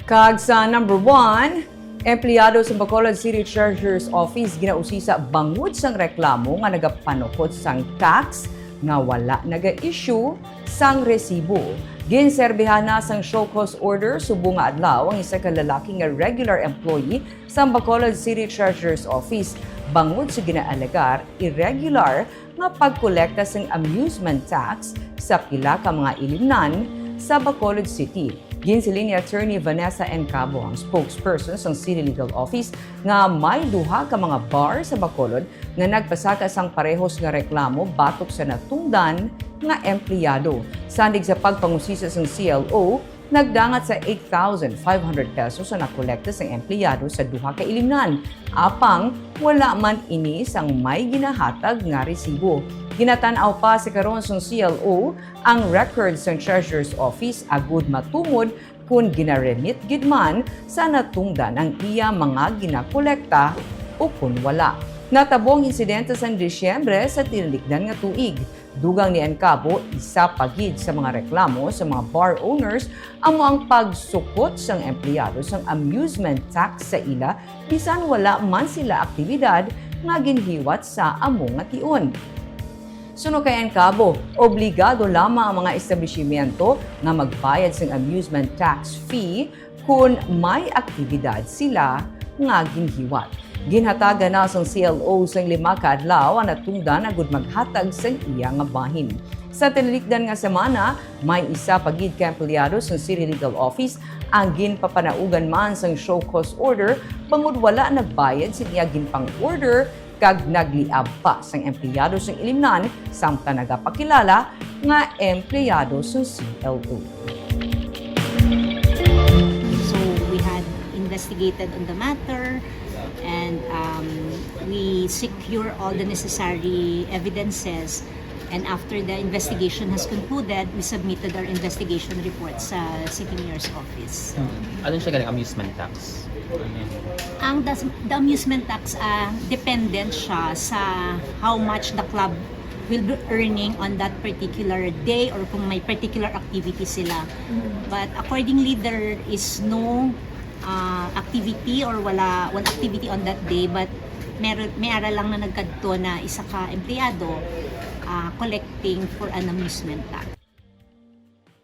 Kag sa number 1, empleyado sa Bacolod City Treasurer's Office ginausisa bangod sang reklamo nga nagapanukot sang tax nga wala naga-issue sang resibo. Ginserbihan na sang show cause order subong nga adlaw ang isa ka lalaki nga regular employee sa Bacolod City Treasurer's Office bangod sa ginaalagar irregular nga pagkolekta sang amusement tax sa pila ka mga ilimnan sa Bacolod City. Ginsilin ni Attorney Vanessa N. Cabo, ang spokesperson sa City Legal Office, nga may duha ka mga bar sa Bacolod nga nagpasaka sang parehos nga reklamo batok sa natungdan nga empleyado. Sandig sa pagpangusisa sang CLO, nagdangat sa 8,500 pesos ang nakolekta sang empleyado sa duha ka ilimnan. Apang wala man ini sang may ginahatag nga resibo. Ginatanaw pa sa karon sang CLO ang records sang Treasurer's Office agud matungod kung ginaremit gid man sa natungdan ang iya mga ginakolekta o kung wala. Natabong insidente sa Disyembre sa tinalikdan nga tuig. Dugang ni Encabo, isa pagid sa mga reklamo sa mga bar owners amo ang pagsukot sang empleyado sang amusement tax sa ila bisan wala man sila aktibidad nga ginhiwat sa amo nga tion. Suno kay Encabo, obligado lamang ang mga establishmento nga magbayad sang amusement tax fee kung may aktibidad sila nga ginhiwat. Ginhatagan na sang CLO sang 5 ka adlaw ang natungdan agud maghatag sang iya nga bahin. Sa tinalikdan nga semana, may isa pagid ka empleyado sang City Legal Office ang ginpapanaugan man sang show cause order bangod wala nagbayad sa iya ginpang order kag nagliab pa sang empleyado sang ilimnan samtang nagapakilala nga empleyado sang CLO. So we had investigated on the matter and we secure all the necessary evidences, and after the investigation has concluded, we submitted our investigation report sa City Mayor's Office. Ano siya galing amusement tax? Ang the amusement tax dependent siya sa how much the club will be earning on that particular day or kung may particular activity sila. But accordingly, there is no activity or wala activity on that day, but may ara lang na nagkadto na isa ka empleyado collecting for an amusement tax.